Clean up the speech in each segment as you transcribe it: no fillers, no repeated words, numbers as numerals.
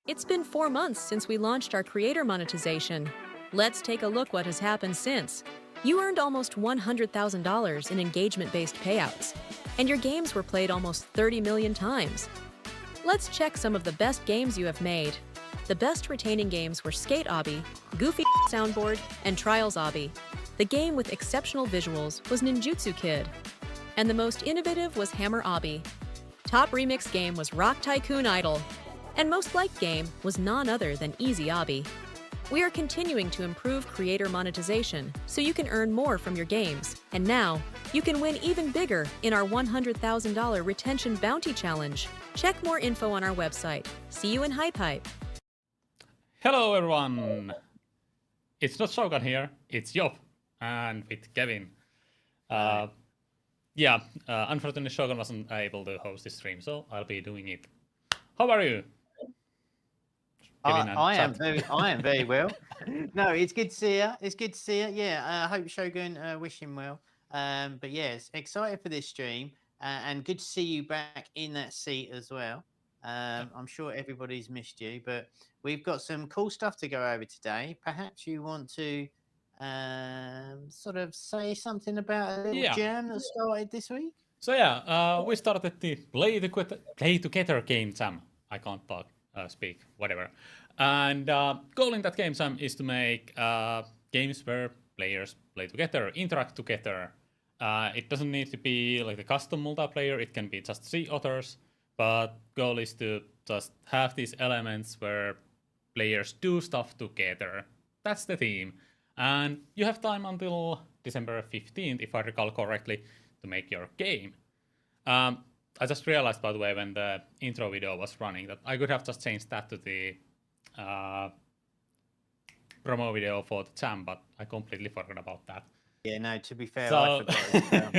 It's been 4 months since we launched our creator monetization. Let's take a look what has happened since. You earned almost $100,000 in engagement-based payouts, and your games were played almost 30 million times. Let's check some of the best games you have made. The best retaining games were Skate Obby, Goofy Soundboard, and Trials Obby. The game with exceptional visuals was Ninjutsu Kid. And the most innovative was Hammer Obby. Top remix game was Rock Tycoon Idol. And most liked game was none other than Easy Obby. We are continuing to improve creator monetization so you can earn more from your games. And now, you can win even bigger in our $100,000 Retention Bounty Challenge. Check more info on our website. See you in HypeHype. Hello everyone! It's not Shogun here, it's Job, and with Kevin. Unfortunately Shogun wasn't able to host this stream, so I'll be doing it. How are you? I am very well. No, it's good to see you. It's good to see you. Yeah, I hope Shogun wish him well. But yes, excited for this stream, and good to see you back in that seat as well. I'm sure everybody's missed you, but we've got some cool stuff to go over today. Perhaps you want to sort of say something about a little jam that started this week? So we started the Play Together game jam. I can't speak, whatever. And goal in that game jam is to make games where players play together, interact together. It doesn't need to be like the custom multiplayer, it can be just 3 others. But goal is to just have these elements where players do stuff together. That's the theme. And you have time until December 15th, if I recall correctly, to make your game. I just realized, by the way, when the intro video was running, that I could have just changed that to the promo video for the jam, but I completely forgot about that. Yeah, no, to be fair, so, I forgot.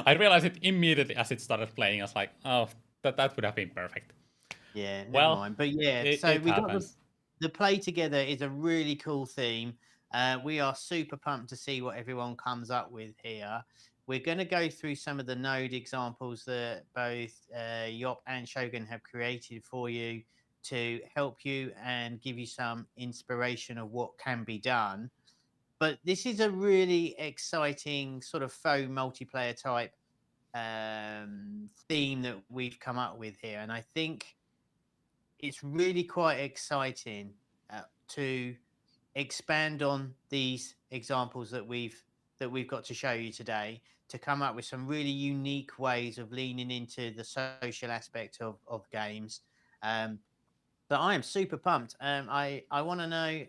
I realized it immediately as it started playing. I was like, oh, that would have been perfect. Yeah, never mind. But yeah, we got the Play Together is a really cool theme. We are super pumped to see what everyone comes up with here. We're going to go through some of the node examples that both Yop and Shogun have created for you to help you and give you some inspiration of what can be done. But this is a really exciting sort of faux multiplayer type theme that we've come up with here. And I think it's really quite exciting to expand on these examples that we've got to show you today, to come up with some really unique ways of leaning into the social aspect of games. But I am super pumped. I want to know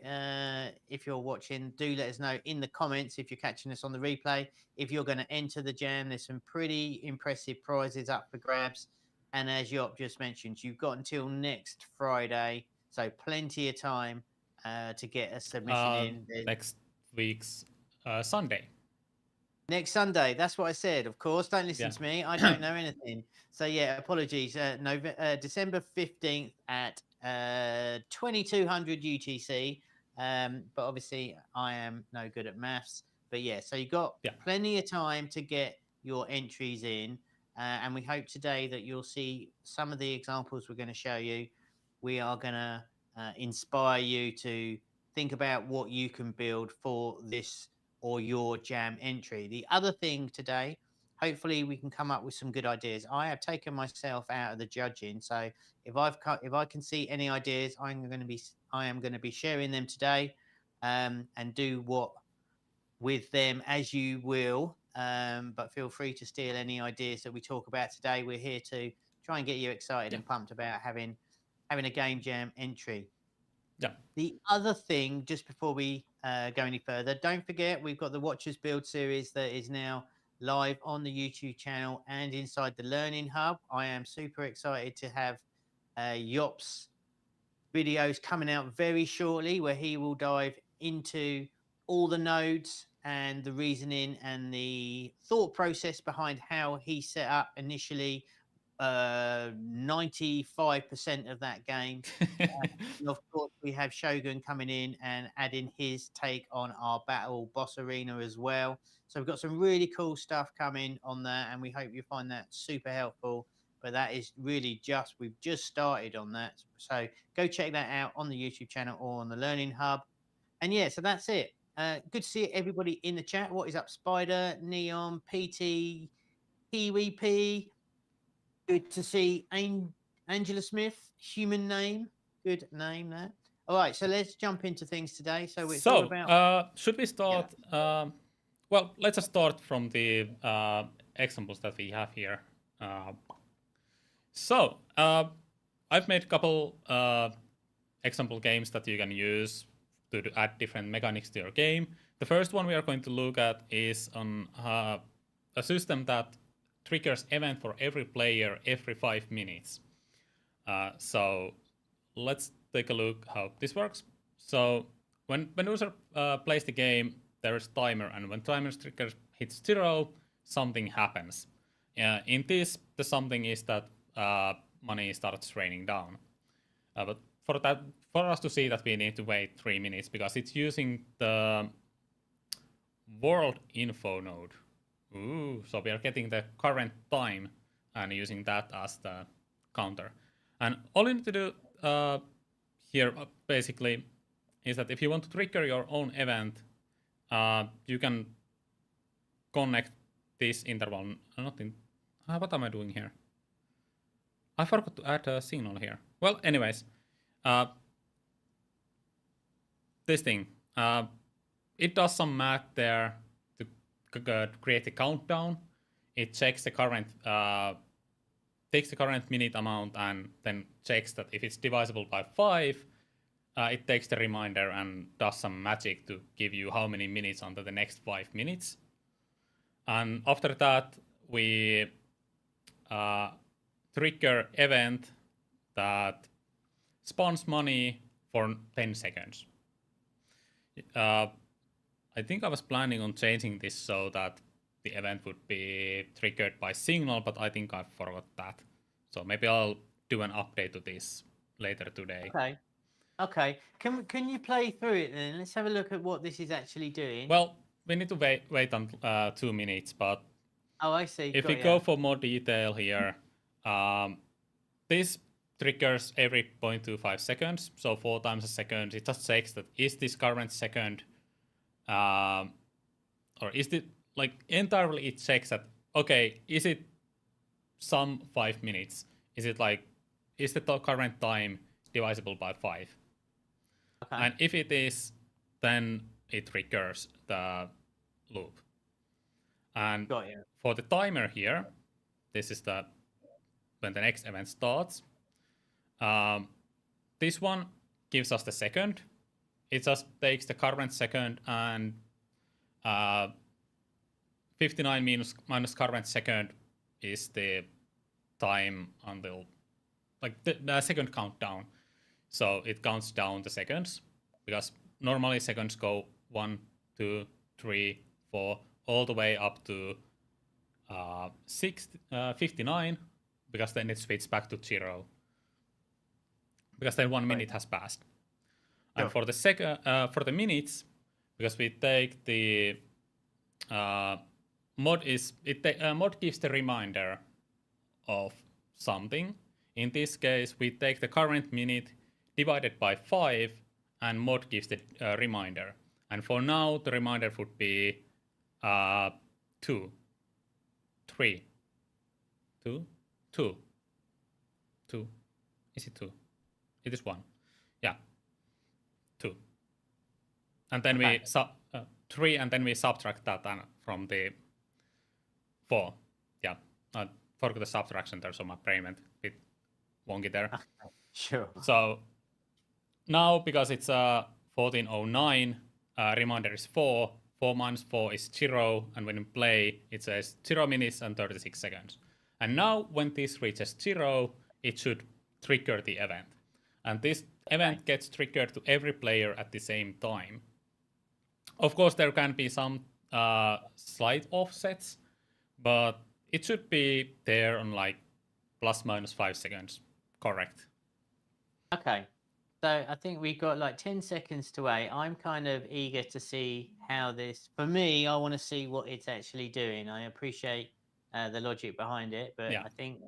if you're watching, do let us know in the comments if you're catching us on the replay, if you're going to enter the jam. There's some pretty impressive prizes up for grabs. And as Yop just mentioned, you've got until next Friday, so plenty of time to get a submission in. Next week's Sunday. Next Sunday, that's what I said. Of course, don't listen to me. I don't know anything. So yeah, apologies. December 15th at 2200 UTC. But obviously, I am no good at maths. But yeah, so you've got plenty of time to get your entries in. And we hope today that you'll see some of the examples we're going to show you. We are going to inspire you to think about what you can build for this or your jam entry. The other thing today, hopefully we can come up with some good ideas. I have taken myself out of the judging, so if I can see any ideas, I am going to be sharing them today, and do what with them as you will. But feel free to steal any ideas that we talk about today. We're here to try and get you excited and pumped about having a game jam entry. Yeah. The other thing, just before we go any further, don't forget we've got the Watchers Build series that is now live on the YouTube channel and inside the Learning Hub. I am super excited to have Yop's videos coming out very shortly, where he will dive into all the nodes and the reasoning and the thought process behind how he set up initially 95% of that game. And of course, we have Shogun coming in and adding his take on our battle boss arena as well. So we've got some really cool stuff coming on that, and we hope you find that super helpful. but that is really we've just started on that. So go check that out on the YouTube channel or on the Learning Hub. And yeah, so that's it. Good to see everybody in the chat. What is up, Spider, Neon, PT, Kiwi P? Good to see Angela Smith, human name. Good name there. All right, so let's jump into things today. So it's all about. Should we start? Well, let's just start from the examples that we have here. I've made a couple example games that you can use to add different mechanics to your game. The first one we are going to look at is on a system that triggers event for every player every 5 minutes. So let's take a look how this works. So when user plays the game, there is timer, and when timer trigger hits 0, something happens. In this, the something is that money starts raining down. But for us to see that, we need to wait 3 minutes because it's using the world info node. Ooh, so we are getting the current time and using that as the counter. And all you need to do here basically is that if you want to trigger your own event, you can connect this interval. What am I doing here? I forgot to add a signal here. Well, anyways, this thing, it does some math there to create a countdown. It checks the current, takes the current minute amount and then checks that if it's divisible by 5, it takes the reminder and does some magic to give you how many minutes under the next 5 minutes. And after that, we trigger event that spawns money for 10 seconds. I think I was planning on changing this so that the event would be triggered by signal, but I think I forgot that. So maybe I'll do an update to this later today. Okay. Can you play through it then? Let's have a look at what this is actually doing. Well, we need to wait on 2 minutes, but oh, I see. If we go for more detail here, this triggers every 0.25 seconds, so 4 times a second. It just checks that is this current second, or is it like entirely? It checks that okay, is it some 5 minutes? Is it like is the current time divisible by 5? Okay. And if it is, then it triggers the loop. And for the timer here, this is when the next event starts. This one gives us the second. It just takes the current second and 59 minus current second is the time until like the second countdown. So it counts down the seconds because normally seconds go 1, 2, 3, 4, all the way up to 59, because then it switches back to 0. Because then 1 minute has passed. Sure. And for the minutes, because we take the mod gives the reminder of something. In this case, we take the current minute divided by 5, and mod gives the reminder. And for now, the reminder would be 2, 3, 2, 2, 2. Is it 2? It is 1. Yeah, 2. And then we 3, and then we subtract that from the 4. Yeah, I forgot the subtraction there, so my brain went a bit wonky there. Sure. So now, because it's 14:09, reminder is 4. 4 minus 4 is 0, and when you play, it says 0 minutes and 36 seconds. And now, when this reaches 0, it should trigger the event. And this event gets triggered to every player at the same time. Of course, there can be some slight offsets, but it should be there on like plus minus 5 seconds. Correct. Okay. So I think we got like 10 seconds to wait. I'm kind of eager to see how this, for me, I want to see what it's actually doing. I appreciate the logic behind it, but yeah. I think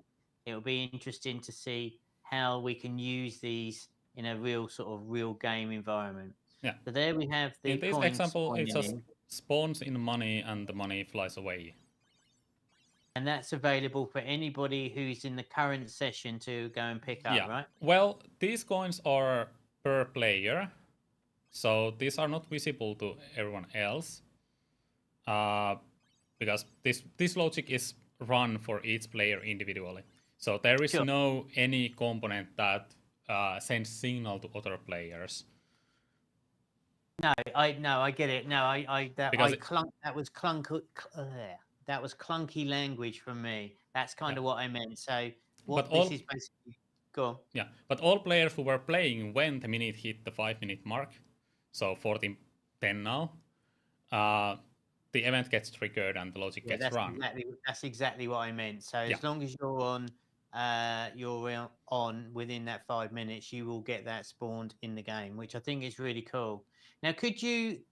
It'll be interesting to see how we can use these in a real sort of real game environment. Yeah. So there we have the In this coins example, it spawning just in, spawns in money and the money flies away. and that's available for anybody who's in the current session to go and pick up, Yeah. right? Well, these coins are per player, so these are not visible to everyone else, because this logic is run for each player individually. So there is Sure. no any component that sends signal to other players. No, I get it. No, that Because that was that was clunky language from me. That's kind of what I meant. So what But this is basically, go on. Yeah, but all players who were playing when the minute hit the 5-minute mark, so 14:10 now, the event gets triggered and the logic Yeah, gets run. that's exactly what I meant. So Yeah. as long as you're on within that 5 minutes, you will get that spawned in the game, which I think is really cool. Now, could you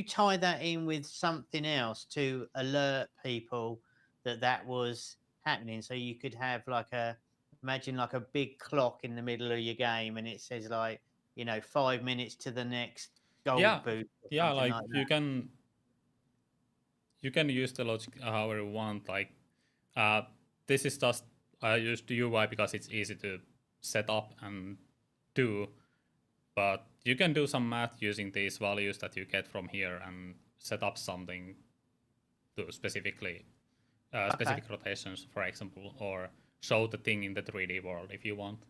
tie that in with something else to alert people that was happening? So you could have like imagine like a big clock in the middle of your game, and it says like 5 minutes to the next gold Yeah, boost or yeah, something like like that. you can use the logic however you want. Like this is just I used the UI because it's easy to set up and do, but you can do some math using these values that you get from here and set up something to specifically specific rotations, for example, or show the thing in the 3D world if you want.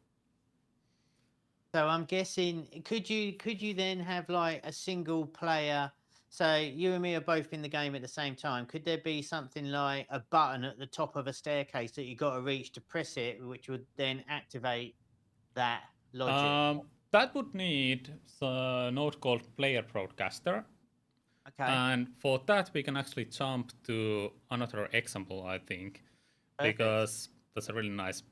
So I'm guessing, could you then have like a single player? So you and me are both in the game at the same time. Could there be something like a button at the top of a staircase that you got to reach to press it, which would then activate that logic? That would need a node called Player Broadcaster. Okay. And for that, we can actually jump to another example, I think, Perfect. because that's a really nice.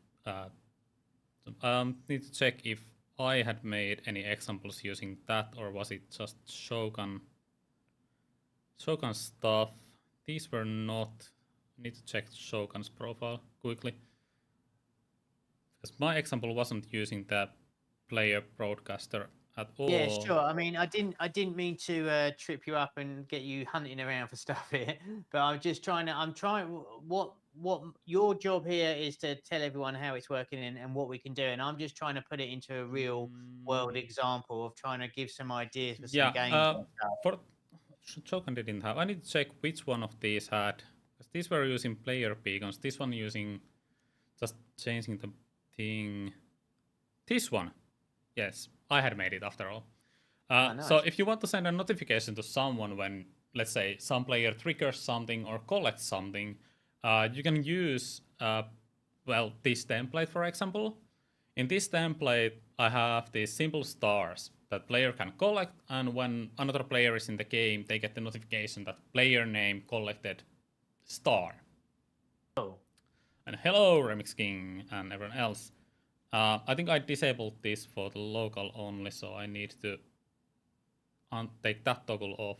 Need to check if I had made any examples using that, or was it just Shogun stuff. These were not. Need to check Shogun's profile quickly, because my example wasn't using the Player Broadcaster at all. Yeah, sure. I mean, I didn't mean to trip you up and get you hunting around for stuff here, but I'm trying. What your job here is to tell everyone how it's working and what we can do, and I'm just trying to put it into a real world example of trying to give some ideas for some games and stuff. For Shogun didn't have. I need to check which one of these had, because these were using player beacons. This one using just changing the thing. This one, yes, I had made it after all. Nice. So if you want to send a notification to someone when, let's say, some player triggers something or collects something, you can use, this template, for example. In this template, I have these simple stars that player can collect, and when another player is in the game, they get the notification that player name collected star. Oh. And hello, Remix King and everyone else. I think I disabled this for the local only, so I need to take that toggle off.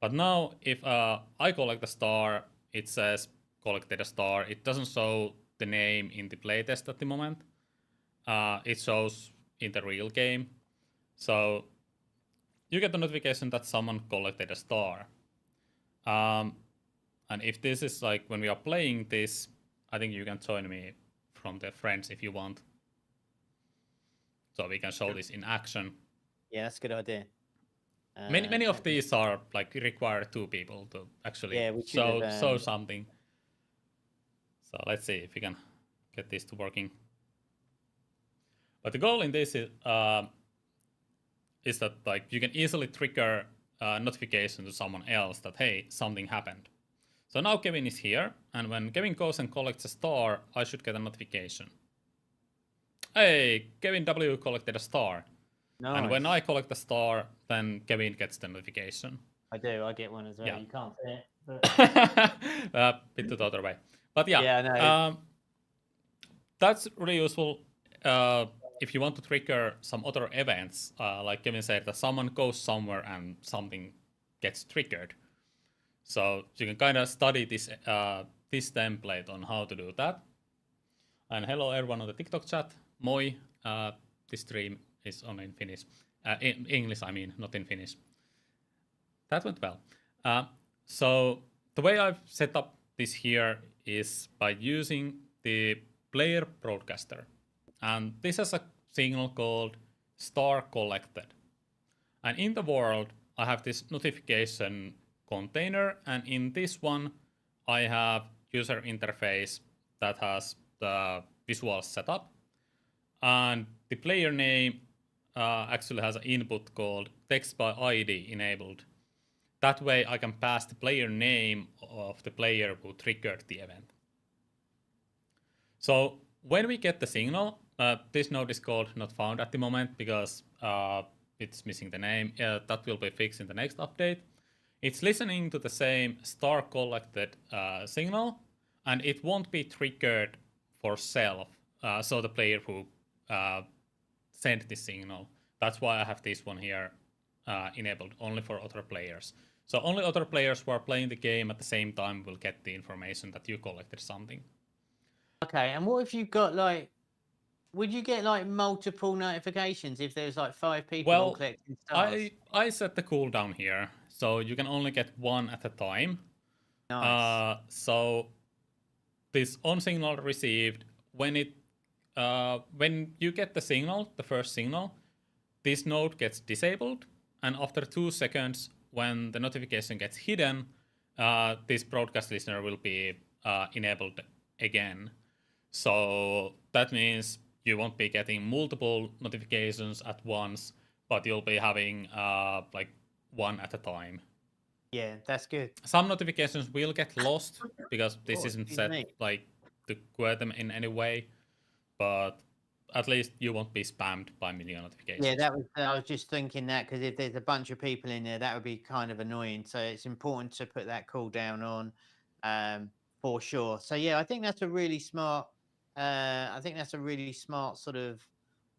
But now, if I collect a star, it says collected a star. It doesn't show the name in the playtest at the moment. It shows in the real game. So you get the notification that someone collected a star. And if this is like when we are playing this, I think you can join me from the friends if you want. So we can show this in action. Yeah, that's a good idea. Many of these are like require two people to actually show something. So let's see if we can get this to working. But the goal in this is that like you can easily trigger a notification to someone else that hey, something happened. So now Kevin is here, and when Kevin goes and collects a star, I should get a notification. Hey, KevinW collected a star. Nice. And when I collect a star, then Kevin gets the notification. I do. I get one as well. Yeah. You can't see it. But... bit to the other way. But yeah, no. That's really useful if you want to trigger some other events. Like Kevin said, that someone goes somewhere and something gets triggered. So you can kind of study this template on how to do that. And hello everyone on the TikTok chat. Moi. This stream is on in Finnish. In English, I mean, not in Finnish. That went well. So the way I've set up this here is by using the player broadcaster. And this has a signal called star collected. And in the world, I have this notification container. And in this one, I have user interface that has the visuals set up. And the player name actually has an input called text by ID enabled. That way I can pass the player name of the player who triggered the event. So when we get the signal, this node is called not found at the moment because it's missing the name. That will be fixed in the next update. It's listening to the same star collected signal, and it won't be triggered for self. So the player who sent this signal. That's why I have this one here enabled only for other players. So only other players who are playing the game at the same time will get the information that you collected something. Okay, and what if you've got like, would you get like multiple notifications if there's like 5 people all collecting stars? I set the cooldown here, so you can only get one at a time. Nice. So this on signal received, when you get the signal, the first signal, this node gets disabled, and after 2 seconds, when the notification gets hidden, this broadcast listener will be enabled again. So that means you won't be getting multiple notifications at once, but you'll be having like one at a time. Yeah, that's good. Some notifications will get lost because this isn't set like to query them in any way, but at least you won't be spammed by a million notifications. Yeah, I was just thinking that because if there's a bunch of people in there, that would be kind of annoying. So it's important to put that cooldown on for sure. So yeah, I think that's a really smart. I think that's a really smart sort of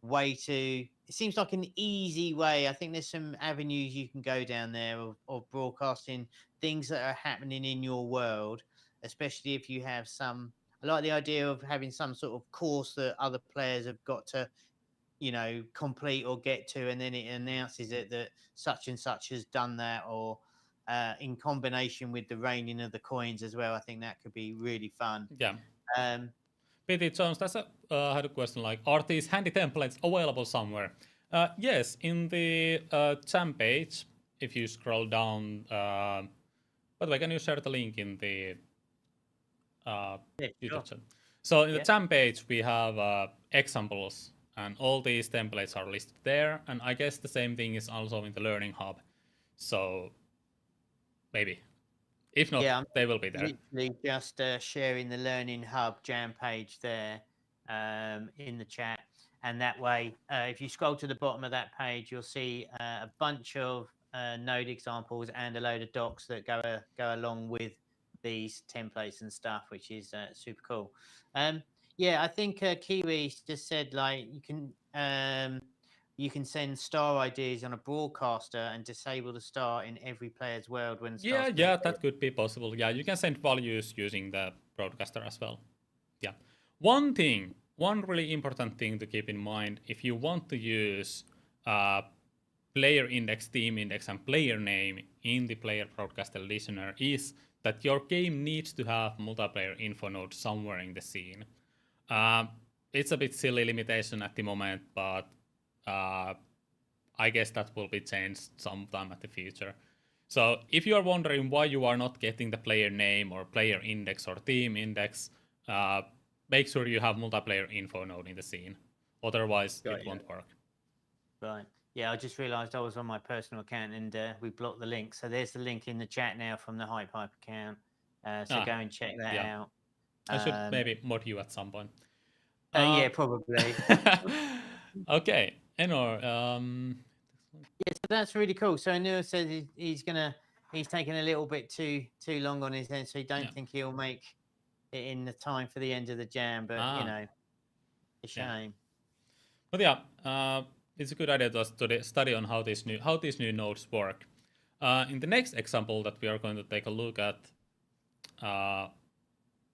way to. It seems like an easy way. I think there's some avenues you can go down there of broadcasting things that are happening in your world, especially if you have some. I like the idea of having some sort of course that other players have got to, complete or get to, and then it announces it that such and such has done that, or in combination with the raining of the coins as well. I think that could be really fun. Yeah. P.T. Jones, I had a question like, are these handy templates available somewhere? Yes, in the jam page, if you scroll down, by the way, can you share the link in the YouTube chat? So in the jam page, we have examples, and all these templates are listed there. And I guess the same thing is also in the Learning Hub. So maybe. If not, they will be there. Literally just sharing the Learning Hub jam page there in the chat. And that way, if you scroll to the bottom of that page, you'll see a bunch of node examples and a load of docs that go along with these templates and stuff, which is super cool. Yeah, I think Kiwi just said like you can send star IDs on a broadcaster and disable the star in every player's world when yeah, that could be possible. Yeah, you can send values using the broadcaster as well. Yeah. One really important thing to keep in mind if you want to use player index, team index, and player name in the player broadcaster listener is that your game needs to have multiplayer info node somewhere in the scene. It's a bit silly limitation at the moment, but I guess that will be changed sometime at the future. So if you are wondering why you are not getting the player name or player index or team index, make sure you have multiplayer info node in the scene. Otherwise, it won't work. Right. Yeah, I just realized I was on my personal account and we blocked the link. So there's the link in the chat now from the HypeHype account. So go and check that out. I should maybe mod you at some point. Yeah, probably. Okay. Enor, yeah, so that's really cool. So Enor says he's taking a little bit too long on his end, so he don't think he'll make it in the time for the end of the jam. But a shame. But yeah, it's a good idea to study on how these new nodes work. In the next example that we are going to take a look at, well,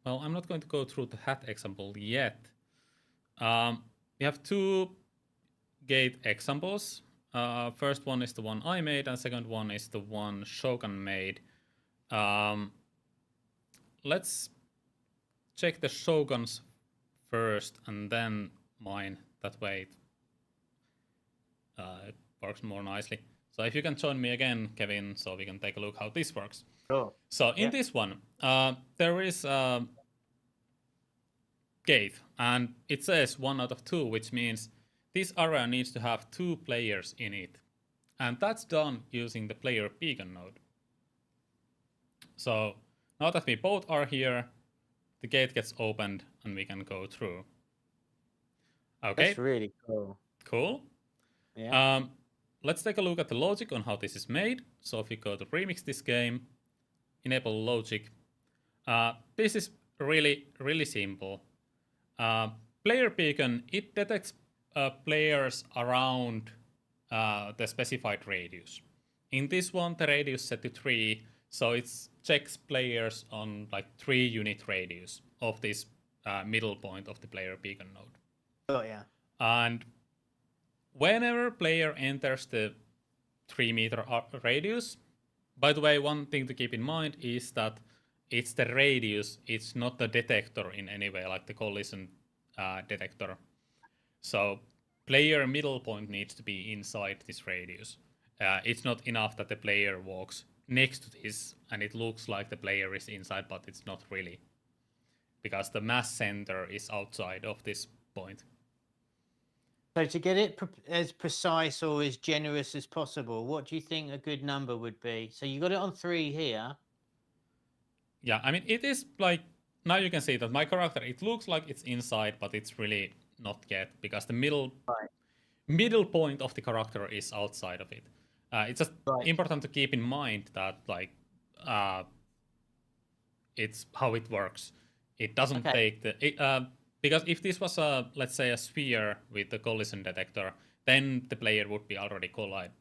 I'm not going to go through the hat example yet, We have two gate examples. First one is the one I made, and second one is the one Shogun made. Let's check the Shoguns first, and then mine. That way it works more nicely. So if you can join me again, Kevin, so we can take a look how this works. Sure. So in this one, there is a gate, and it says 1 out of 2, which means this area needs to have 2 players in it. And that's done using the player beacon node. So now that we both are here, the gate gets opened and we can go through. Okay. That's really cool. Cool. Yeah. Let's take a look at the logic on how this is made. So if we go to remix this game, enable logic. This is really simple. Player beacon, it detects players around the specified radius. In this one, the radius set to 3, so it checks players on like 3 unit radius of this middle point of the player beacon node. Oh yeah. And whenever player enters the 3 meter radius, by the way, one thing to keep in mind is that it's the radius, it's not the detector in any way, like the collision detector. So player middle point needs to be inside this radius. It's not enough that the player walks next to this and it looks like the player is inside, but it's not really, because the mass center is outside of this point. So to get it as precise or as generous as possible, what do you think a good number would be? So you got it on 3 here. Yeah, I mean, it is like, now you can see that my character, it looks like it's inside, but it's really not yet, because the middle point of the character is outside of it. It's just important to keep in mind that, like, it's how it works. It doesn't take the... because if this was, let's say, a sphere with the collision detector, then the player would be already collide.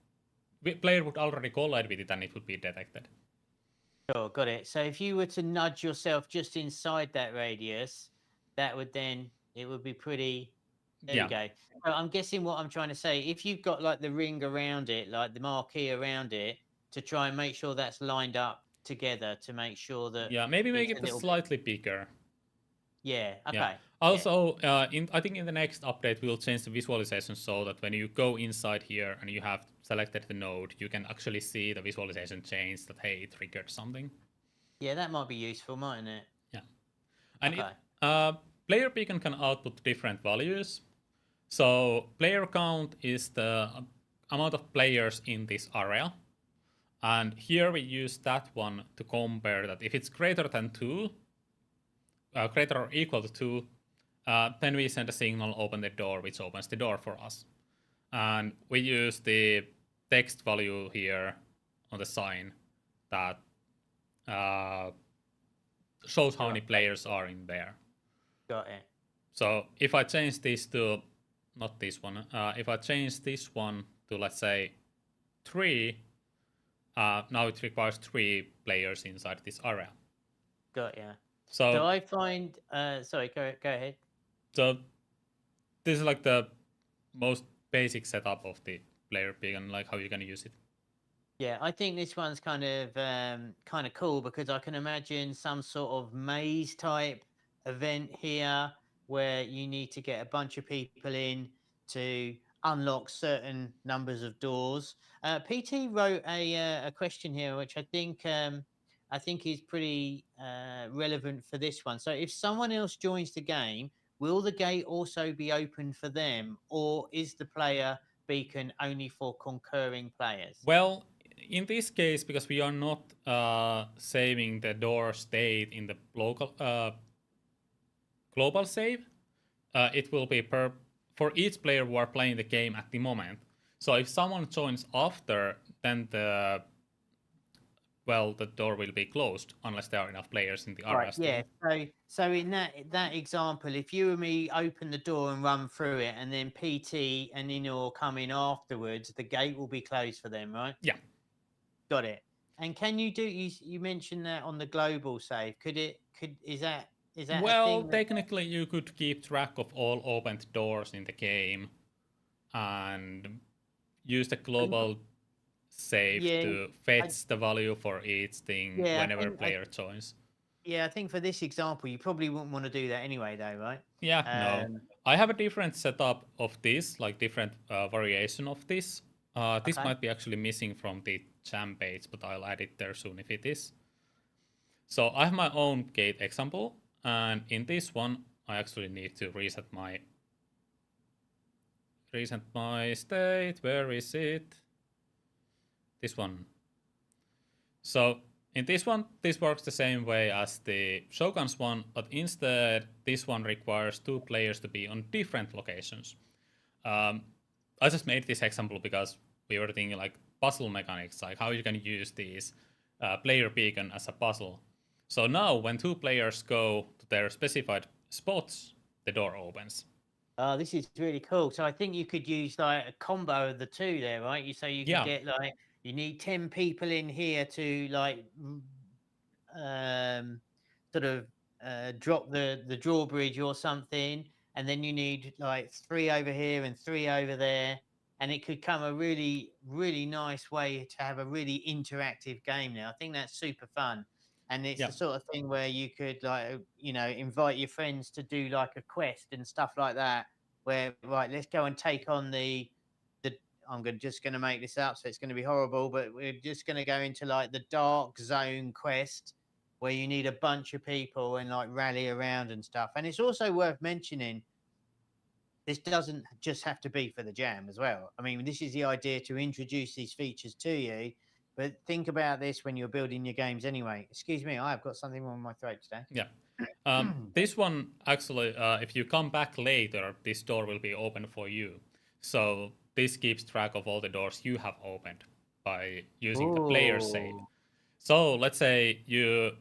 Player would already collide with it and it would be detected. Sure, got it. So if you were to nudge yourself just inside that radius, that would then, it would be pretty... There you go. So I'm guessing what I'm trying to say, if you've got like the ring around it, like the marquee around it, to try and make sure that's lined up together to make sure that... Yeah, maybe make it slightly bigger. Yeah, okay. Yeah. Also, I think in the next update, we'll change the visualization so that when you go inside here and you have selected the node, you can actually see the visualization change that, hey, it triggered something. Yeah, that might be useful, mightn't it? Yeah. And player beacon can output different values. So player count is the amount of players in this area. And here we use that one to compare that if it's greater than 2, greater or equal to 2, then we send a signal, open the door, which opens the door for us. And we use the text value here on the sign that shows how many players are in there. Got it. So if I change this to, not this one, if I change this one to, let's say, 3, now it requires 3 players inside this area. Got ya. So I find, sorry, go ahead. So this is like the most basic setup of the player beacon, like how you can use it. Yeah, I think this one's kind of cool because I can imagine some sort of maze type event here where you need to get a bunch of people in to unlock certain numbers of doors. PT wrote a question here, which I think is pretty relevant for this one. So if someone else joins the game, will the gate also be open for them, or is the player beacon only for concurring players? Well, in this case, because we are not saving the door state in the local global save, it will be for each player who are playing the game at the moment. So if someone joins after, then the door will be closed unless there are enough players in the area. Yeah. So in that example, if you and me open the door and run through it, and then PT and Inor come in afterwards, the gate will be closed for them, right? Yeah. Got it. And can you do? You mentioned that on the global save. Is that Is that a Well, thing? technically, you could keep track of all opened doors in the game and use the global save Yeah, to I, fetch the value for each thing yeah, whenever player joins. I think for this example, you probably wouldn't want to do that anyway, though, right? Yeah, no. Um, I have a different setup of this, like different variation of this. This okay. might be actually missing from the jam page, but I'll add it there soon if it is. So I have my own gate example, and in this one, I actually need to reset my state. Where is it? This one. So in this one, this works the same way as the Shogun's one, but instead, this one requires two players to be on different locations. Um, I just made this example because we were thinking like puzzle mechanics, like how you can use these player beacon as a puzzle. So now when two players go to their specified spots, the door opens. Oh, this is really cool. So I think you could use like a combo of the two there, right? You could Yeah, get like you need 10 people in here to like um sort of drop the drawbridge or something, and then you need like 3 over here and 3 over there, and it could come a really nice way to have a really interactive game now. I think that's super fun. And it's yeah, the sort of thing where you could like invite your friends to do like a quest and stuff like that, where right, let's go and take on the just gonna make this up, so it's gonna be horrible, but we're just gonna go into like the dark zone quest where you need a bunch of people and like rally around and stuff. And it's also worth mentioning this doesn't just have to be for the jam as well. I mean, this is the idea to introduce these features to you, but think about this when you're building your games anyway. Excuse me, I've got something wrong with my throat today. yeah. This one actually, if you come back later, this door will be open for you. So this keeps track of all the doors you have opened by using the player save. Oh, So let's say you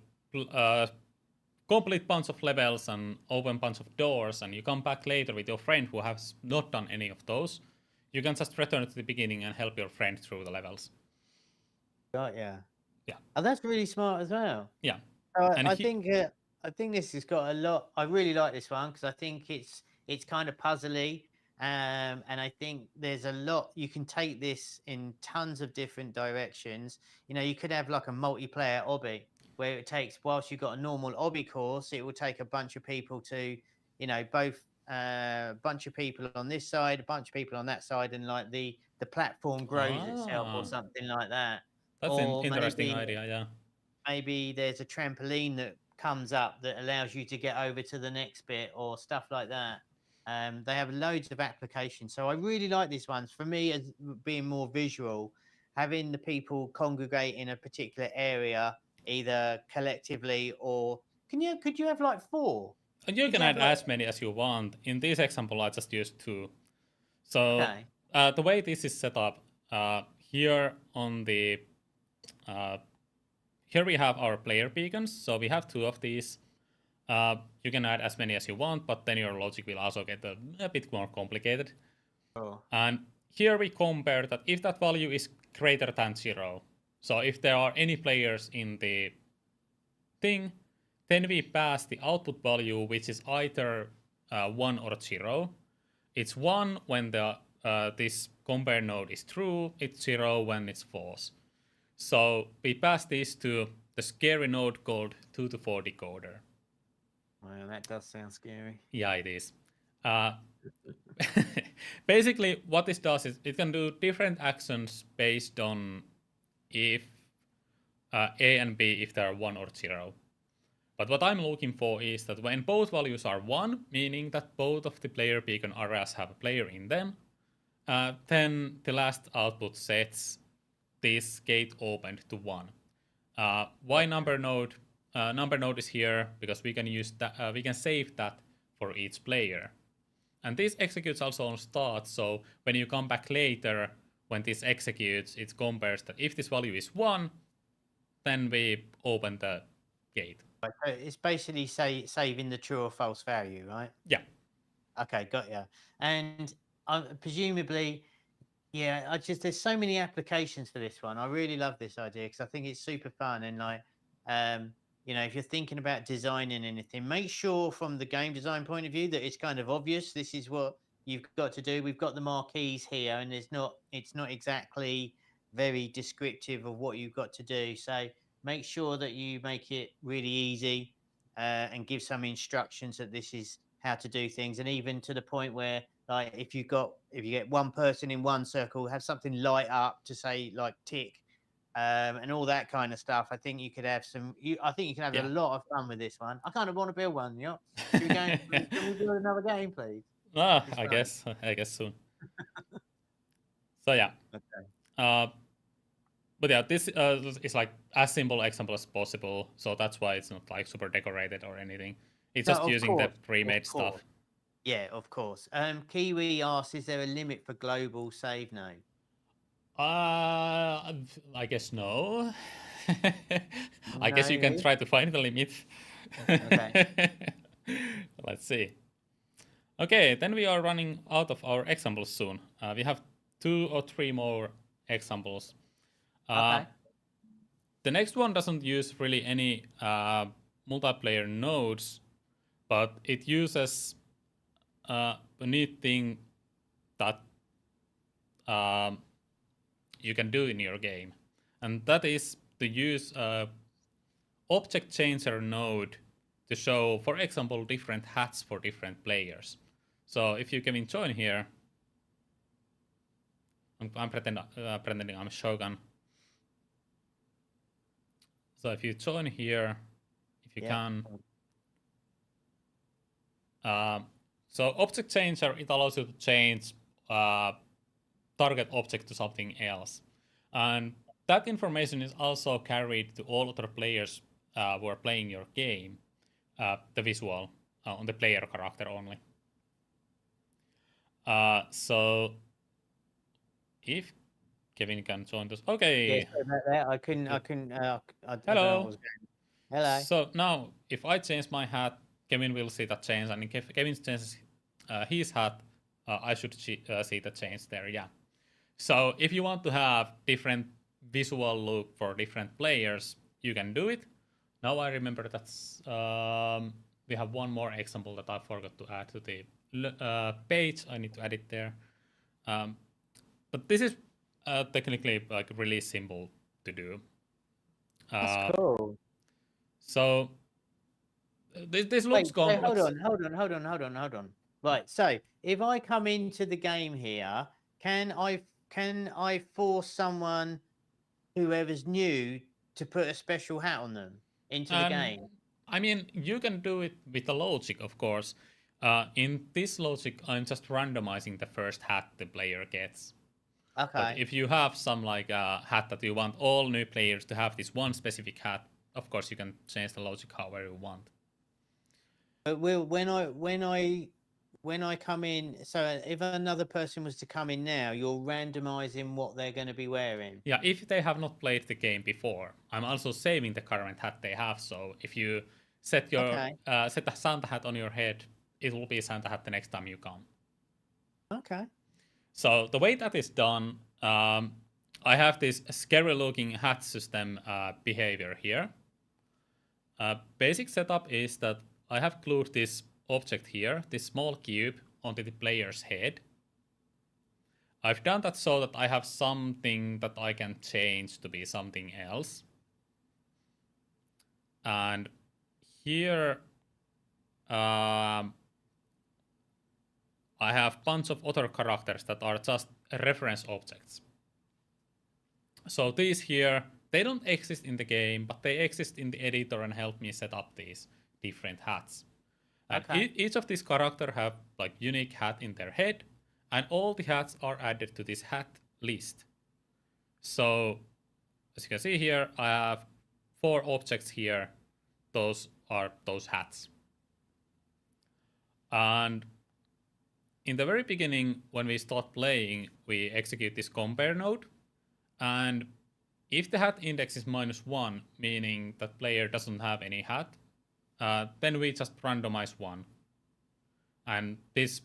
complete bunch of levels and open bunch of doors, and you come back later with your friend who has not done any of those. You can just return to the beginning and help your friend through the levels. got yeah. Yeah, Oh, that's really smart as well. yeah, Uh, and I think uh, I think this has got a lot. I really like this one because I think it's kind of puzzly, and I think there's a lot you can take this in tons of different directions. You could have like a multiplayer obby where it takes whilst you've got a normal obby course, it will take a bunch of people to, both bunch of people on this side, a bunch of people on that side, and like the platform grows itself or ah, something like that, that's an or interesting idea. Yeah, maybe there's a trampoline that comes up that allows you to get over to the next bit or stuff like that. They have loads of applications. So I really like these ones. For me, as being more visual, having the people congregate in a particular area, either collectively or could you have like four? and you Could can you have add like as many as you want. In this example, I just used two. So okay, the way this is set up, here on the here we have our player beacons. So we have two of these. You can add as many as you want, but then your logic will also get a bit more complicated. oh, And here we compare that if that value is greater than 0, so if there are any players in the thing, then we pass the output value, which is either 1 or 0. It's 1 when the this compare node is true, it's 0 when it's false. So we pass this to the scary node called 2 to 4 decoder. well, that does sound scary. Yeah, it is. Uh, basically, what this does is it can do different actions based on if A and B if they are 1 or 0. But what I'm looking for is that when both values are 1, meaning that both of the player beacon areas have a player in them, then the last output sets this gate opened to 1. Why number node? Number node is here because we can use that. We can save that for each player, and this executes also on start. So when you come back later, when this executes, it compares that if this value is 1, then we open the gate. Right, so it's basically saving the true or false value, right? Yeah. Okay, got you. And presumably, yeah, there's so many applications for this one. I really love this idea because I think it's super fun and like, um, you know, if you're thinking about designing anything, make sure from the game design point of view that it's kind of obvious. This is what you've got to do. We've got the marquees here, and it's not exactly very descriptive of what you've got to do. So make sure that you make it really easy and give some instructions that this is how to do things, and even to the point where, like, if you get one person in one circle, have something light up to say like tick, and all that kind of stuff. I think you could have I think you can have a lot of fun with this one. I kind of want to build one. You know, should we go? Can we build another game, please? I guess soon. So yeah. Okay. But yeah, this is like as simple example as possible. So that's why it's not like super decorated or anything. It's just using the pre-made stuff. Yeah, of course. Kiwi asks, is there a limit for global save node? I guess no. I guess you can try to find the limit. Okay. Let's see. Okay, then we are running out of our examples soon. We have 2 or 3 more examples. Okay. The next one doesn't use really any multiplayer nodes, but it uses a neat thing that you can do in your game, and that is to use object changer node to show, for example, different hats for different players. So if you can join here, I'm pretending I'm Shogun. So if you join here, if you can. So object changer, it allows you to change target object to something else. And that information is also carried to all other players who are playing your game, the visual on the player character only. So if Kevin can join us. Okay. Yeah, sorry about that. I couldn't. Hello. Hello. So now, if I change my hat, Kevin will see that change, and if Kevin changes his hat, I should see the change there. Yeah. So if you want to have different visual look for different players, you can do it. Now I remember that's we have one more example that I forgot to add to the page. I need to add it there. But this is technically like really simple to do. That's cool. So this looks complex. Hold on. Right. So if I come into the game here, can I force someone, whoever's new, to put a special hat on them into the game? I mean, you can do it with the logic, of course. In this logic, I'm just randomizing the first hat the player gets. Okay. But if you have some like hat that you want all new players to have this one specific hat, of course you can change the logic however you want. But when I come in, so if another person was to come in now, you're randomizing what they're going to be wearing. Yeah, if they have not played the game before, I'm also saving the current hat they have. So if you set your set a Santa hat on your head, it will be Santa hat the next time you come. Okay. So the way that is done, I have this scary-looking hat system behavior here. Basic setup is that I have glued this object here, this small cube, onto the player's head. I've done that so that I have something that I can change to be something else. And here I have a bunch of other characters that are just reference objects. So these here, they don't exist in the game, but they exist in the editor and help me set up these different hats. And each of these characters have like unique hat in their head, and all the hats are added to this hat list. So as you can see here, I have 4 objects here. Those are those hats. And in the very beginning, when we start playing, we execute this compare node. And if the hat index is -1, meaning that player doesn't have any hat, then we just randomize 1. And this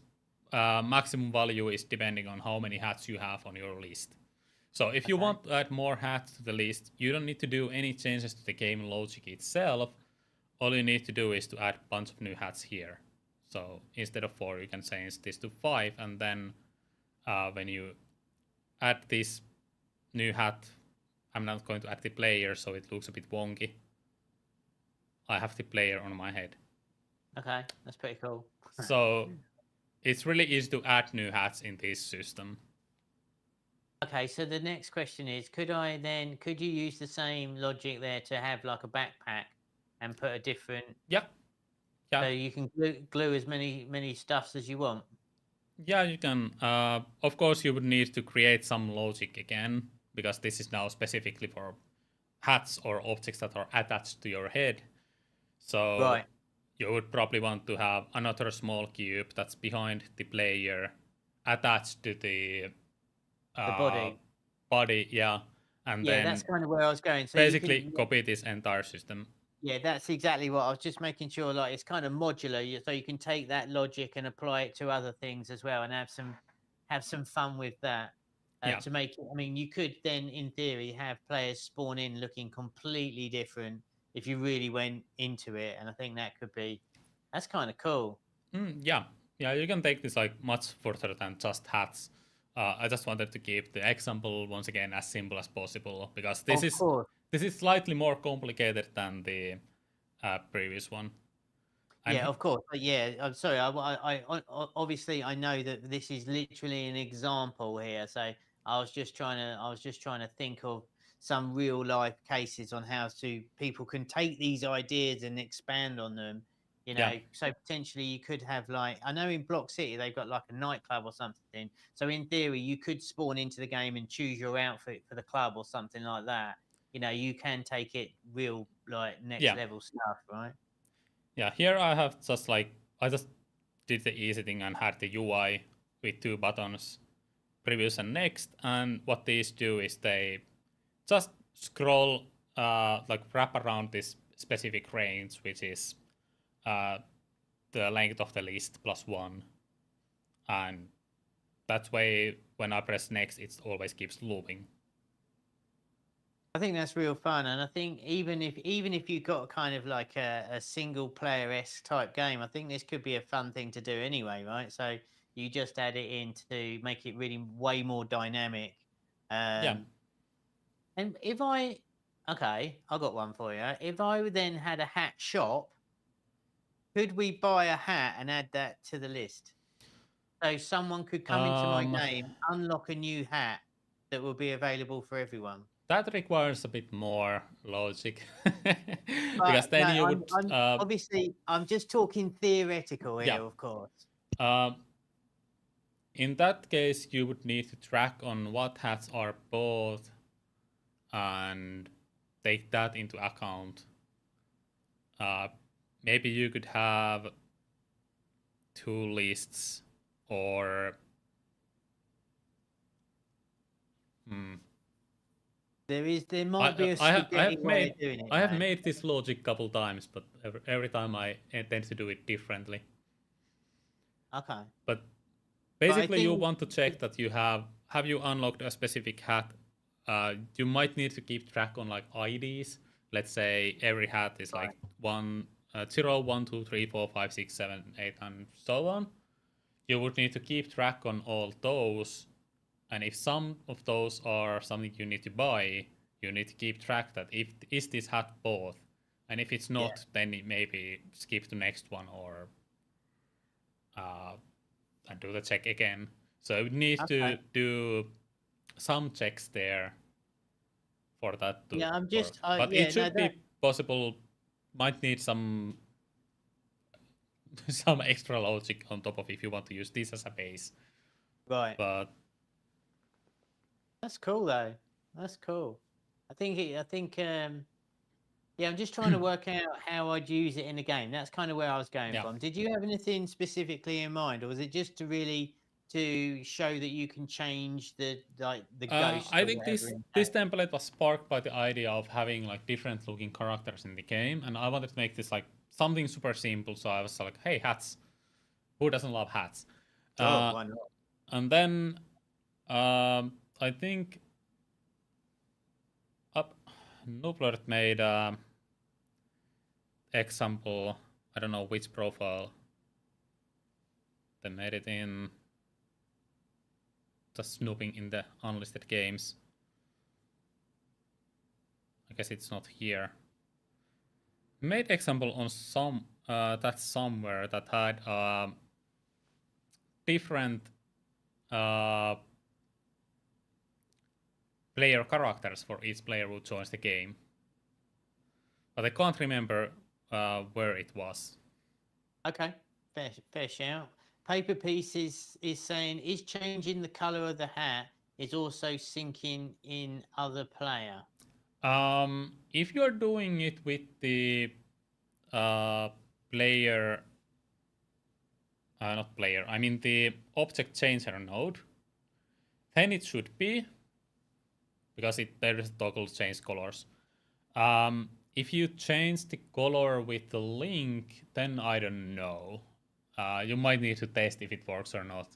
maximum value is depending on how many hats you have on your list. So if you want to add more hats to the list, you don't need to do any changes to the game logic itself. all you need to do is to add a bunch of new hats here. So instead of 4, you can change this to 5, and then when you add this new hat, I'm not going to add the player, so it looks a bit wonky. I have the player on my head. Okay, that's pretty cool. So it's really easy to add new hats in this system. Okay, so the next question is, could you use the same logic there to have like a backpack and put a different... Yeah. So you can glue as many stuffs as you want? Yeah, you can. Of course, you would need to create some logic again, because this is now specifically for hats or objects that are attached to your head. So Right. you would probably want to have another small cube that's behind the player attached to the body. Yeah. And Yeah, then that's kind of where I was going. So basically copy this entire system. Yeah, that's exactly what I was just making sure. Like, it's kind of modular, so you can take that logic and apply it to other things as well, and have some fun with that. To make it, I mean, you could then, in theory, have players spawn in looking completely different if you really went into it, and I think that's kind of cool. Yeah, you can take this like much further than just hats. I just wanted to keep the example once again as simple as possible, because this is slightly more complicated than the previous one. And yeah, of course. But yeah, I'm sorry. I obviously I know that this is literally an example here. So I was just trying to think of some real life cases on how people can take these ideas and expand on them. So potentially you could have, like, I know in Block City they've got like a nightclub or something. So in theory you could spawn into the game and choose your outfit for the club or something like that. You can take it real, like, next level stuff, right? Yeah, here I have I just did the easy thing and had the UI with 2 buttons, previous and next. And what these do is they just scroll, like wrap around this specific range, which is the length of the list plus 1. And that way, when I press next, it always keeps looping. I think that's real fun, and I think even if you got kind of like a single player-esque type game, I think this could be a fun thing to do anyway, right? So you just add it in to make it really way more dynamic. And okay, I got one for you. If I then had a hat shop, could we buy a hat and add that to the list? So someone could come into my game, unlock a new hat that will be available for everyone. That requires a bit more logic, because then you would. Obviously, I'm just talking theoretical here, of course. In that case, you would need to track on what hats are bought and take that into account. Maybe you could have 2 lists, or There might be a spaghetti way of doing it. I have made this logic a couple times, but every time I tend to do it differently. Okay. But basically, you want to check that you have you unlocked a specific hat. You might need to keep track on like IDs. Let's say every hat is like 0, 1, 2, 3, 4, 5, 6, 7, 8, and so on. You would need to keep track on all those. And if some of those are something you need to buy, you need to keep track that is this hat bought, and if it's not, then maybe skip to next one, or and do the check again. So you need to do some checks there for that to work. But it should be possible. Might need some extra logic on top of if you want to use this as a base. Right. But that's cool though. That's cool. I think I'm just trying to work out how I'd use it in the game. That's kind of where I was going from. Did you have anything specifically in mind, or was it just to show that you can change the ghost? I think this template was sparked by the idea of having like different looking characters in the game, and I wanted to make this like something super simple. So I was like, hey, hats. Who doesn't love hats? Why not? And then I think Nooblerd made example, I don't know which profile they made it in. Just snooping in the unlisted games. I guess it's not here. Made example on some that somewhere that had different player characters for each player who joins the game, but I can't remember where it was. Okay, fair shout. Paper Piece is saying, is changing the color of the hat is also syncing in other player? If you're doing it with the player, not player, I mean the object changer node, then it should be, because there is a toggle change colors. If you change the color with the link, then I don't know. You might need to test if it works or not.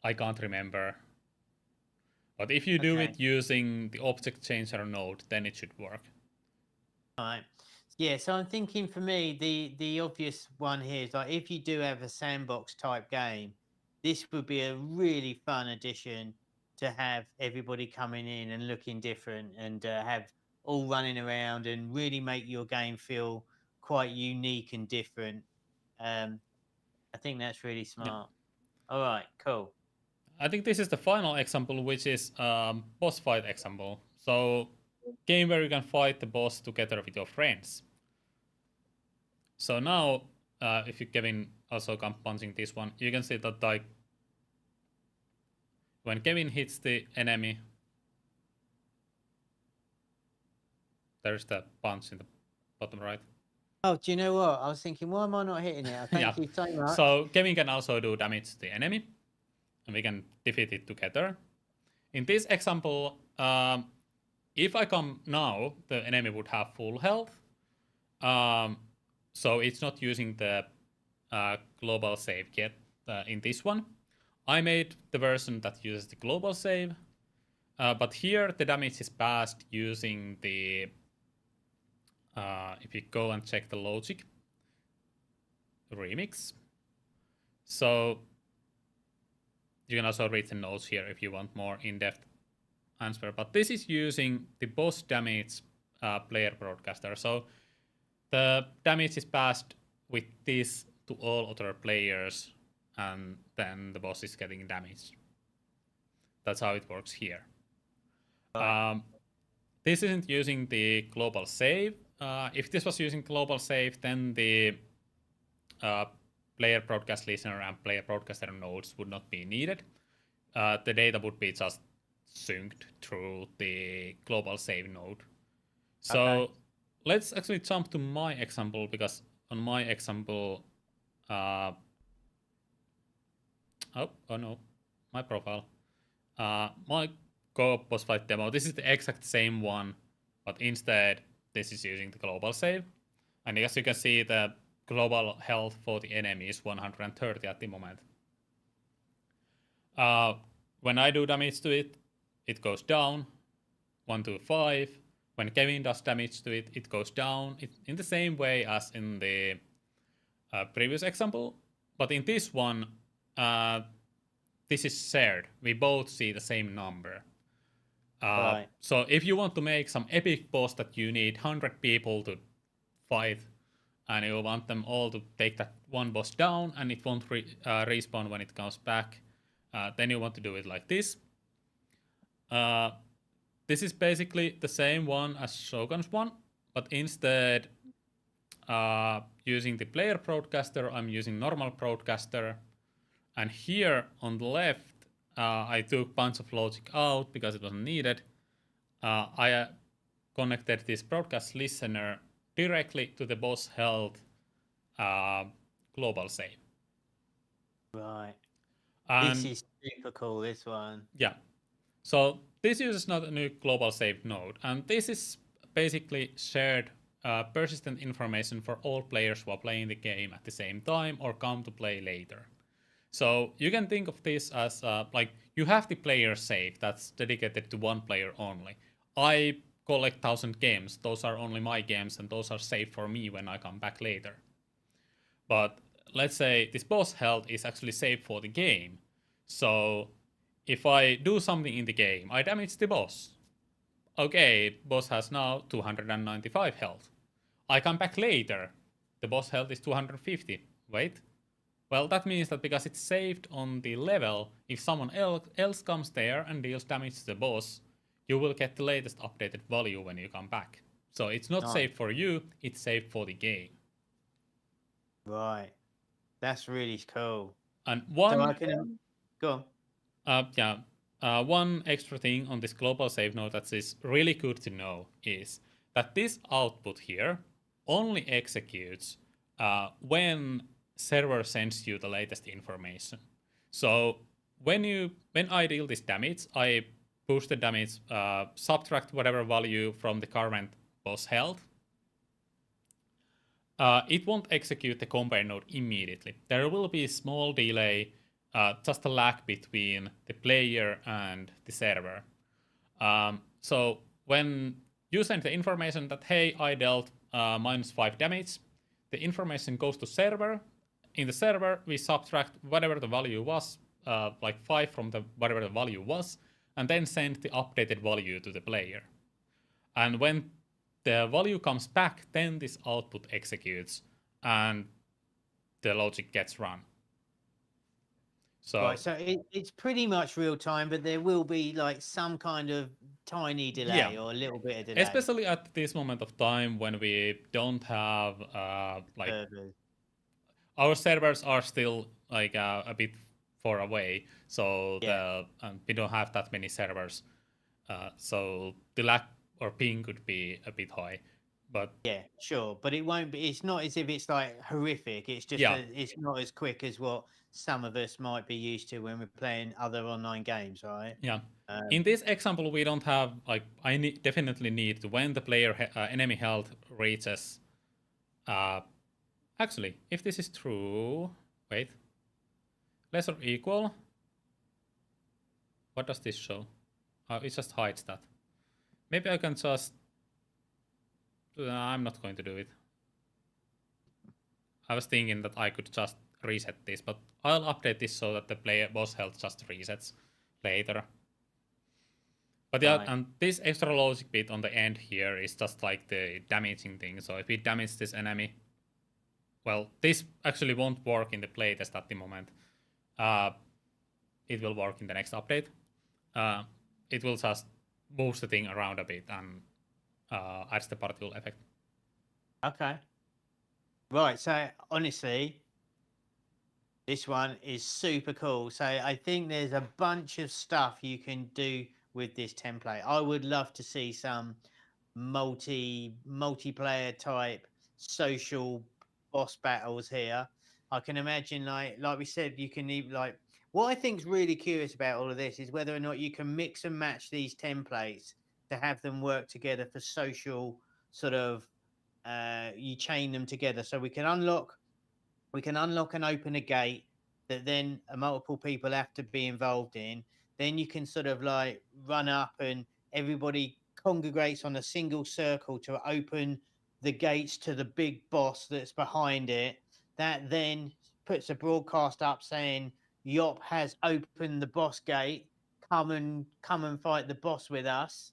I can't remember. But if you do it using the object changer node, then it should work. All right. Yeah, so I'm thinking for me, the obvious one here is like if you do have a sandbox type game, this would be a really fun addition to have everybody coming in and looking different and have all running around and really make your game feel quite unique and different. I think that's really smart. Yeah. All right, cool. I think this is the final example, which is boss fight example. So game where you can fight the boss together with your friends. So now, if you Kevin also come punching this one, you can see that like when Kevin hits the enemy, there's the punch in the bottom right. Oh, do you know what? I was thinking, why am I not hitting it? Thank you so much. So Kevin can also do damage to the enemy, and we can defeat it together. In this example, if I come now, the enemy would have full health. So it's not using the global save yet in this one. I made the version that uses the global save, but here the damage is passed using the, if you go and check the logic, remix. So you can also read the notes here if you want more in-depth answer, but this is using the boss damage player broadcaster. So the damage is passed with this to all other players, and then the boss is getting damaged. That's how it works here. This isn't using the global save. If this was using global save, then the player broadcast listener and player broadcaster nodes would not be needed. The data would be just synced through the global save node. So let's actually jump to my example, because on my example, oh no, my profile, my co-op boss fight demo, this is the exact same one, but instead this is using the global save. And as you can see, the global health for the enemy is 130 at the moment. When I do damage to it, it goes down 1 to 5. When Kevin does damage to it, it goes down in the same way as in the previous example. But in this one, this is shared. We both see the same number. So if you want to make some epic boss that you need 100 people to fight, and you want them all to take that one boss down, and it won't respawn when it comes back, then you want to do it like this. This is basically the same one as Shogun's one, but instead using the player broadcaster, I'm using normal broadcaster. And here on the left, I took a bunch of logic out because it wasn't needed. I connected this broadcast listener directly to the boss health global save. Right. And this is super cool, this one. Yeah. So this uses not a new global save node, and this is basically shared persistent information for all players who are playing the game at the same time or come to play later. So you can think of this as like you have the player save that's dedicated to one player only. I collect 1,000 games. Those are only my games, and those are safe for me when I come back later. But let's say this boss health is actually safe for the game. So if I do something in the game, I damage the boss. Okay, boss has now 295 health. I come back later. The boss health is 250. Wait. Well, that means that because it's saved on the level, if someone else comes there and deals damage to the boss, you will get the latest updated value when you come back. So it's not safe for you, it's safe for the game. Right. That's really cool. And So I can go on. one extra thing on this global save node that is really good to know is that this output here only executes when server sends you the latest information. So when I deal this damage, I push the damage, subtract whatever value from the current boss health. It won't execute the compare node immediately. There will be a small delay, just a lag between the player and the server. So when you send the information that, hey, I dealt -5 damage, the information goes to server. In the server, we subtract whatever the value was, like 5 from whatever the value was, and then send the updated value to the player. And when the value comes back, then this output executes, and the logic gets run. So, right, so it's pretty much real time, but there will be like some kind of tiny delay or a little bit of delay. Especially at this moment of time when we don't have our servers are still like a bit far away, so we don't have that many servers. So the lag or ping could be a bit high. But yeah, sure, but it won't be. It's not as if it's like horrific. It's just it's not as quick as what some of us might be used to when we're playing other online games, right? Yeah. In this example, we don't have like definitely need to when the player enemy health reaches. Actually, if this is true, wait, less or equal. What does this show? It just hides that. Maybe I can just. I'm not going to do it. I was thinking that I could just reset this, but I'll update this so that the player boss health just resets later. But yeah, and this extra logic bit on the end here is just like the damaging thing. So if we damage this enemy, well, this actually won't work in the playtest at the moment. It will work in the next update. It will just move the thing around a bit and adds the particle effect. Okay. Right, so honestly, this one is super cool. So I think there's a bunch of stuff you can do with this template. I would love to see some multiplayer type social boss battles here. I can imagine like we said, you can even like what I think's really curious about all of this is whether or not you can mix and match these templates to have them work together for social sort of you chain them together so we can unlock and open a gate that then multiple people have to be involved in. Then you can sort of like run up and everybody congregates on a single circle to open the gates to the big boss that's behind it. That then puts a broadcast up saying Yop has opened the boss gate. Come and fight the boss with us.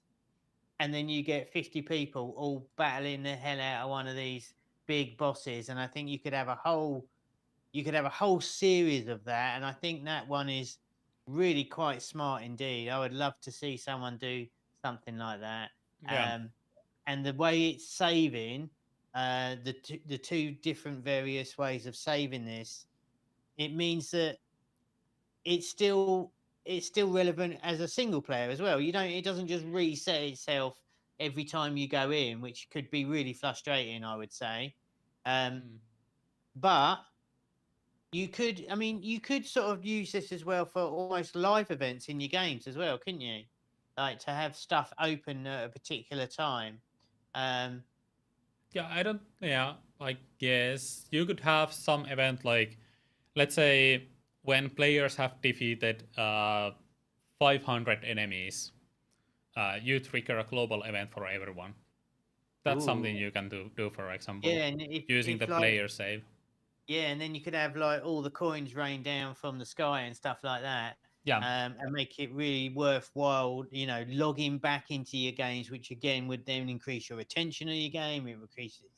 And then you get 50 people all battling the hell out of one of these big bosses. And I think you could have a whole series of that. And I think that one is really quite smart indeed. I would love to see someone do something like that. Yeah. And the way it's saving, the two different various ways of saving this, it means that it's still relevant as a single player as well. It doesn't just reset itself every time you go in, which could be really frustrating, I would say. But you could sort of use this as well for almost live events in your games as well, couldn't you? Like to have stuff open at a particular time. I guess you could have some event like, let's say, when players have defeated 500 enemies, you trigger a global event for everyone. That's something you can do, for example, and using the like, player save. Yeah, and then you could have like all the coins rain down from the sky and stuff like that. Yeah. And make it really worthwhile, logging back into your games, which again would then increase your retention of your game. It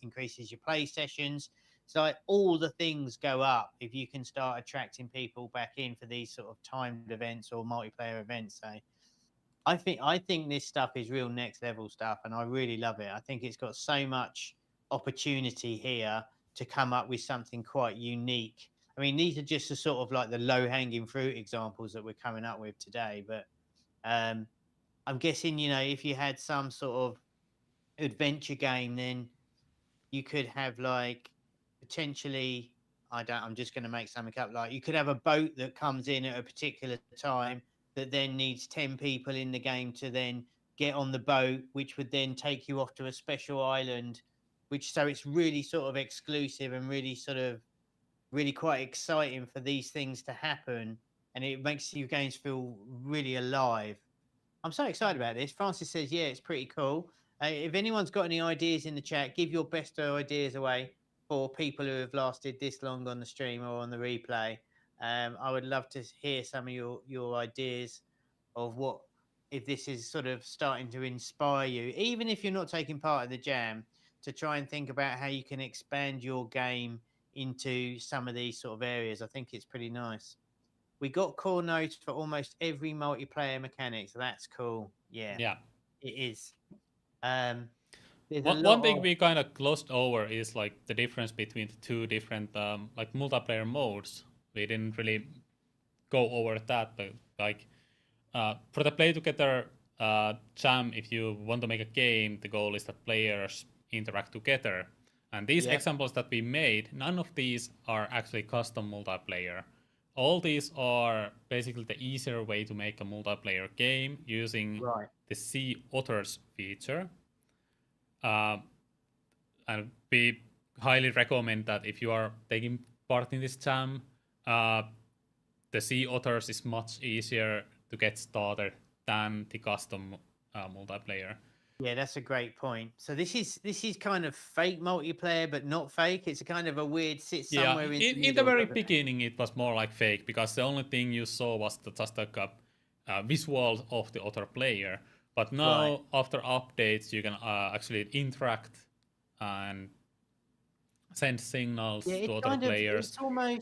increases your play sessions. It's like all the things go up if you can start attracting people back in for these sort of timed events or multiplayer events. So I think this stuff is real next level stuff, and I really love it. I think it's got so much opportunity here to come up with something quite unique. I mean, these are just the sort of like the low hanging fruit examples that we're coming up with today. But I'm guessing, if you had some sort of adventure game, then you could have like potentially, I'm just going to make something up. Like you could have a boat that comes in at a particular time that then needs 10 people in the game to then get on the boat, which would then take you off to a special island, so it's really sort of exclusive and really quite exciting for these things to happen. And it makes your games feel really alive. I'm so excited about this. Francis says, yeah, it's pretty cool. If anyone's got any ideas in the chat, give your best ideas away for people who have lasted this long on the stream or on the replay. I would love to hear some of your ideas of what, if this is sort of starting to inspire you, even if you're not taking part of the jam, to try and think about how you can expand your game into some of these sort of areas. I think it's pretty nice. We got core nodes for almost every multiplayer mechanic, so that's cool. Yeah, it is. There's a lot One thing of we kind of glossed over is like the difference between the two different like multiplayer modes. We didn't really go over that, but like for the play together jam, if you want to make a game, the goal is that players interact together. And these examples that we made, none of these are actually custom multiplayer. All these are basically the easier way to make a multiplayer game using the See Others feature. And we highly recommend that if you are taking part in this jam, the See Others is much easier to get started than the custom multiplayer. Yeah, that's a great point. So this is kind of fake multiplayer, but not fake. It's a kind of a weird somewhere in the very beginning, it was more like fake because the only thing you saw was just like a visual of the other player. But now, after updates, you can actually interact and send signals to other players.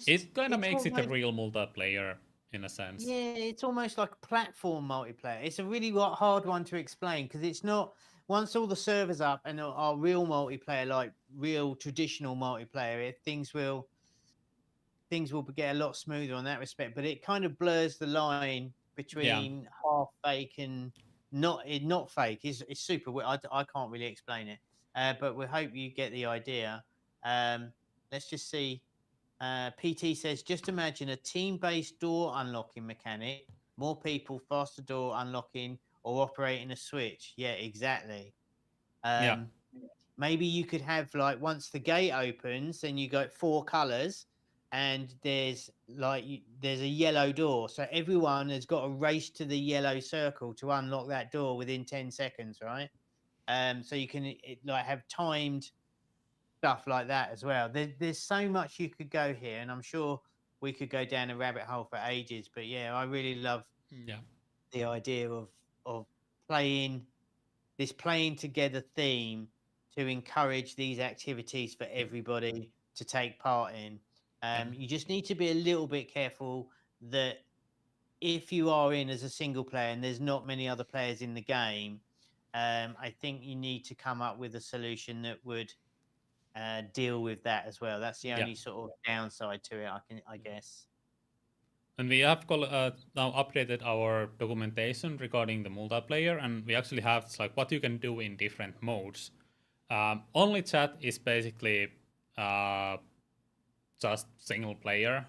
It kind of makes it a real multiplayer in a sense. Yeah, it's almost like platform multiplayer. It's a really hard one to explain because it's not, once all the servers up and are real multiplayer, like real traditional multiplayer, things will get a lot smoother on that respect. But it kind of blurs the line between half fake and not fake. It's super weird. I can't really explain it, but we hope you get the idea. Let's just see. PT says, just imagine a team-based door unlocking mechanic, more people, faster door unlocking, or operating a switch. Yeah, exactly. Maybe you could have like once the gate opens, then you got 4 colors, and there's a yellow door, so everyone has got to race to the yellow circle to unlock that door within 10 seconds, right? So you can like have timed stuff like that as well. There's so much you could go here, and I'm sure we could go down a rabbit hole for ages. But yeah, I really love the idea of playing together theme to encourage these activities for everybody to take part in. You just need to be a little bit careful that if you are in as a single player and there's not many other players in the game, I think you need to come up with a solution that would deal with that as well. That's the only sort of downside to it, I guess. And we have now updated our documentation regarding the multiplayer, and we actually have like what you can do in different modes. Only chat is basically just single player.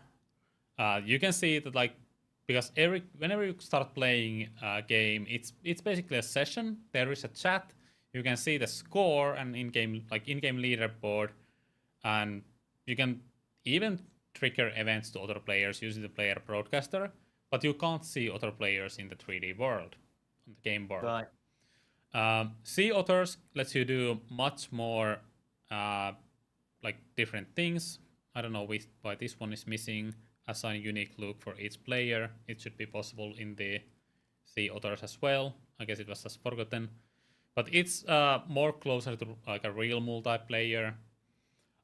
You can see that like because whenever you start playing a game, it's basically a session. There is a chat. You can see the score and in-game leaderboard, and you can even trigger events to other players using the player broadcaster, but you can't see other players in the 3D world, on the game board. Right. Sea Otters lets you do much more like different things. I don't know why this one is missing. Assign unique look for each player. It should be possible in the Sea Otters as well. I guess it was just forgotten. But it's more closer to like a real multiplayer.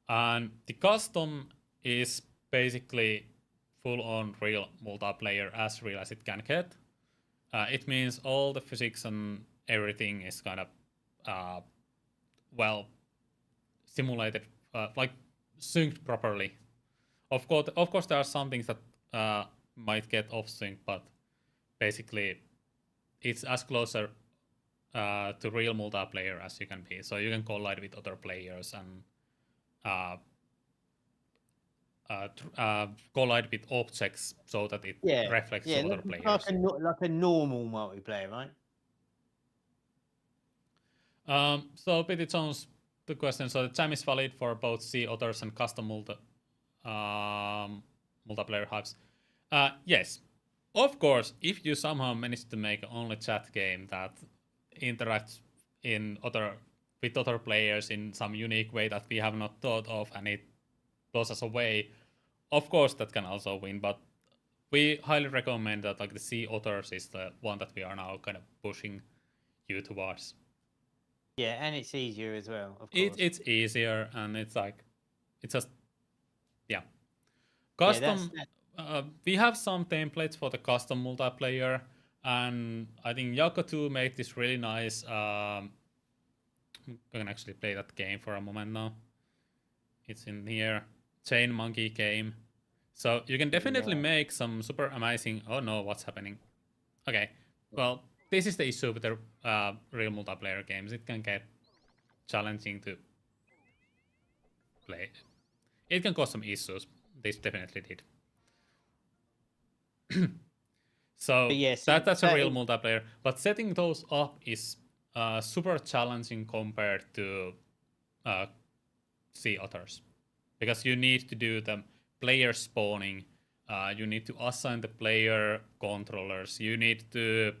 And the custom is basically full-on real multiplayer, as real as it can get. It means all the physics and everything is kind of well simulated, like synced properly. Of course, there are some things that might get off sync, but basically, it's as closer to real multiplayer as you can be. So you can collide with other players and collide with objects so that it reflects to other players. Like a normal multiplayer, right? So Pity Jones, the question. So the jam is valid for both Sea Otters and custom multiplayer hypes. Yes, of course. If you somehow manage to make only chat game that interacts with other players in some unique way that we have not thought of, and it blows us away, of course that can also win. But we highly recommend that like the Sea Otters is the one that we are now kind of pushing you towards. Yeah, and it's easier as well, of course. It's easier, and it's like, it's just, yeah. Custom, we have some templates for the custom multiplayer, and I think Yako 2 made this really nice, I can actually play that game for a moment now. It's in here, Chain Monkey game. So you can definitely make some super amazing, oh no, what's happening? Okay, well, this is the issue with the real multiplayer games. It can get challenging to play. It can cause some issues. This definitely did. So yes, that's a real multiplayer. But setting those up is super challenging compared to Sea Otters. Because you need to do the player spawning. You need to assign the player controllers. You need to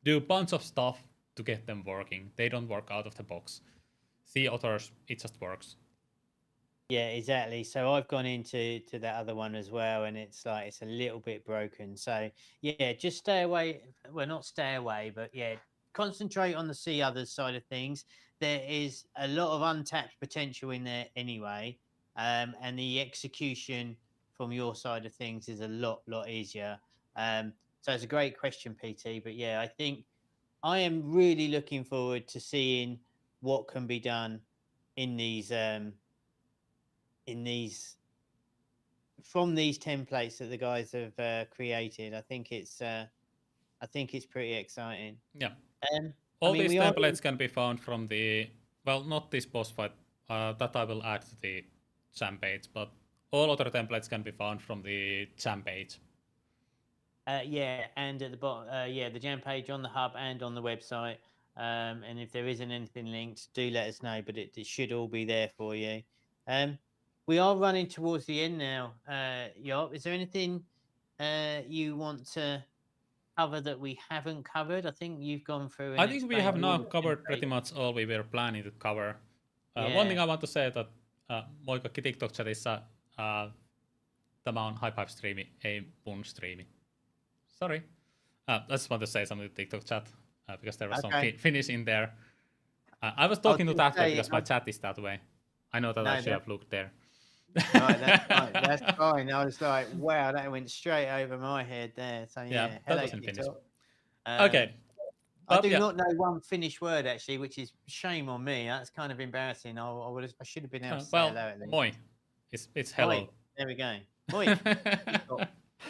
do a bunch of stuff to get them working. They don't work out of the box. Sea Otters, it just works. Yeah, exactly. So I've gone into that other one as well, and it's like it's a little bit broken. So yeah, just stay away. Well, not stay away, but yeah, concentrate on the Sea Others side of things. There is a lot of untapped potential in there anyway, and the execution from your side of things is a lot easier. So it's a great question, PT. But yeah, I think I am really looking forward to seeing what can be done in these from these templates that the guys have created. I think it's pretty exciting. Yeah. All these templates can be found from the, well, not this boss fight, that I will add to the jam page, but all other templates can be found from the jam page. Yeah, and at the bottom, the jam page on the hub and on the website. And if there isn't anything linked, do let us know, but it should all be there for you. We are running towards the end now. Yop, is there anything you want to cover that we haven't covered? I think you've gone through. I think we have now covered pretty much all we were planning to cover. One thing I want to say that moi kaikki TikTok-chatissa tämä on HypeHype striimi, ei mun striimi. Sorry. I just want to say something to TikTok chat because there was some Finnish in there. I was talking to that way because my chat is that way. I know that I should have looked there. That's fine. I was like, wow, that went straight over my head there. So yeah, that wasn't Finnish. Okay. I do not know one Finnish word actually, which is shame on me. That's kind of embarrassing. I should have been able to say hello at least. Moi. It's hello. Moi. There we go. Moi.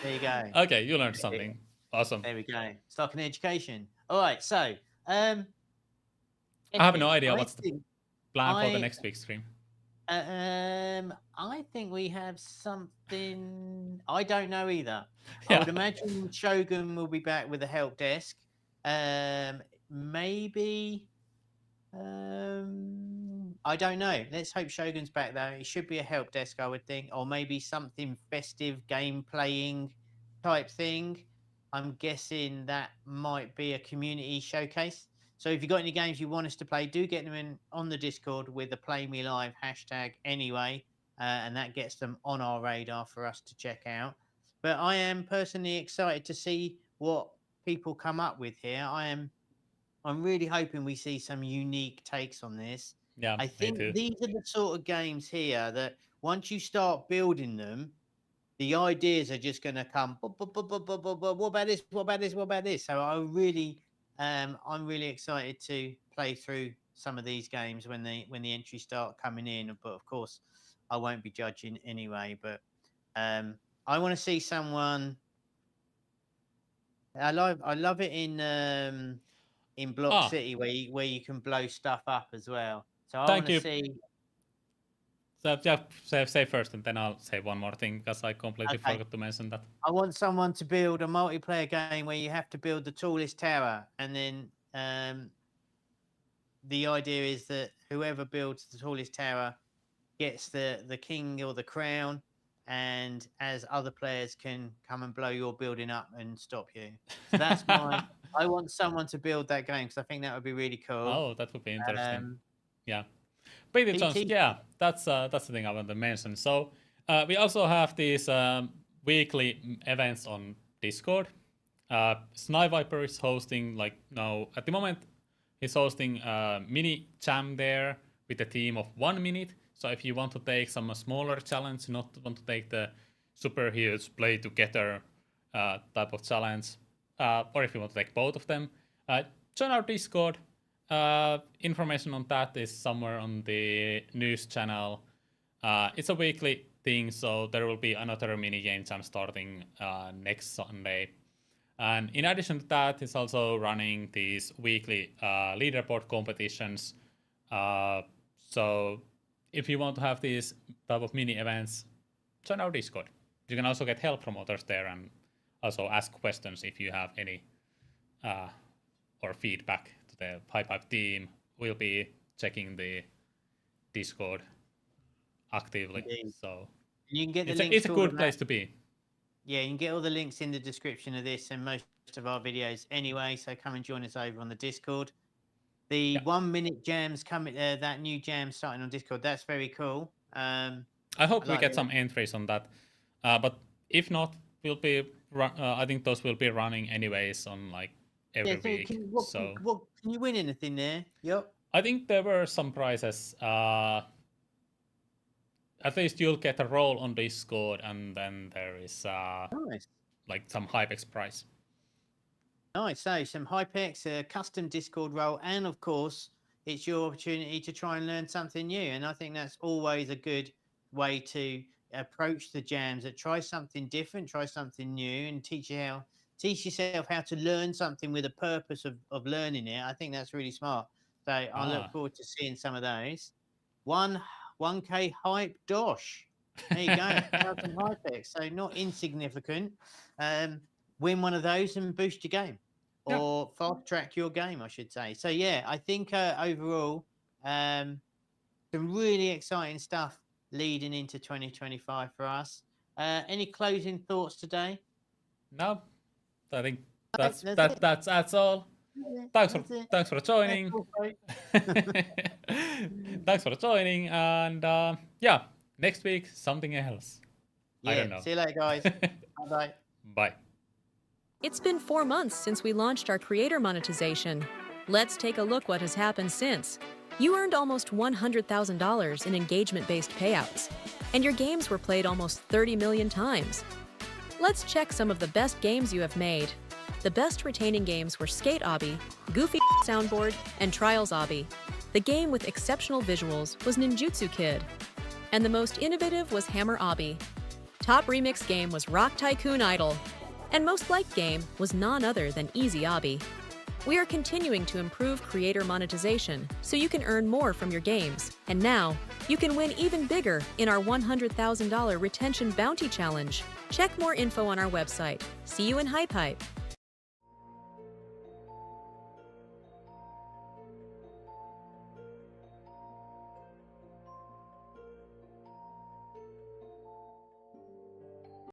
There you go. Okay, you learned something. Awesome. There we go. It's like an education. All right, so I have no idea what's the plan for the next week's stream. I think we have something. I don't know either. Yeah. I would imagine Shogun will be back with a help desk. Maybe. I don't know. Let's hope Shogun's back though. It should be a help desk, I would think, or maybe something festive, game playing type thing. I'm guessing that might be a community showcase. So if you've got any games you want us to play, do get them in on the Discord with the Play Me Live hashtag anyway, and that gets them on our radar for us to check out. But I am personally excited to see what people come up with here. I'm really hoping we see some unique takes on this. Yeah, I think these are the sort of games here that once you start building them, the ideas are just going to come. What about this? What about this? What about this? So I'm really excited to play through some of these games when the entries start coming in. But of course, I won't be judging anyway. But I want to see someone. I love it in Block City where you can blow stuff up as well. So I want to see. So just say first, and then I'll say one more thing because I completely forgot to mention that. I want someone to build a multiplayer game where you have to build the tallest tower, and then the idea is that whoever builds the tallest tower gets the king or the crown, and as other players can come and blow your building up and stop you. So that's my. I want someone to build that game because I think that would be really cool. Oh, that would be interesting. Yeah. Pretty Jones, yeah, that's the thing I want to mention. So we also have these weekly events on Discord. HypeHype is hosting, at the moment, he's hosting a mini jam there with a team of 1 minute. So if you want to take some smaller challenge, not want to take the super huge play together type of challenge, or if you want to take both of them, join our Discord. Information on that is somewhere on the news channel. It's a weekly thing, so there will be another mini game jam starting next Sunday. And in addition to that, it's also running these weekly leaderboard competitions. So if you want to have these type of mini events, join our Discord. You can also get help from others there and also ask questions if you have any or feedback. The HypeHype team will be checking the Discord actively. Indeed. So you can get the it's a good place to be. Yeah, you can get all the links in the description of this and most of our videos anyway. So come and join us over on the Discord. The 1 minute jams coming, that new jam starting on Discord. That's very cool. I hope we get some entries on that. But if not, we'll be. I think those will be running anyways on every week. Can you win anything there? Yep. I think there were some prizes. At least you'll get a role on Discord, and then there is nice. Some HypeX prize. Nice. So some HypeX, a custom Discord role, and of course, it's your opportunity to try and learn something new. And I think that's always a good way to approach the jams. That try something different, try something new, and teach yourself how to learn something with a purpose of learning it. I think that's really smart. So I look forward to seeing some of those. 1K hype dosh. There you go. 1,000 HypeX. So not insignificant. Win one of those and boost your game. Or fast track your game, I should say. So yeah, I think overall, some really exciting stuff leading into 2025 for us. Any closing thoughts today? No. I think that's all. Thanks for joining. Thanks for joining, and next week something else. I don't know. See you later, guys. Bye. Bye. It's been 4 months since we launched our creator monetization. Let's take a look what has happened since. You earned almost $100,000 in engagement-based payouts, and your games were played almost 30 million times. Let's check some of the best games you have made. The best retaining games were Skate Obby, Goofy Soundboard, and Trials Obby. The game with exceptional visuals was Ninjutsu Kid. And the most innovative was Hammer Obby. Top remix game was Rock Tycoon Idol. And most liked game was none other than Easy Obby. We are continuing to improve creator monetization so you can earn more from your games. And now, you can win even bigger in our $100,000 Retention Bounty Challenge. Check more info on our website. See you in HypeHype.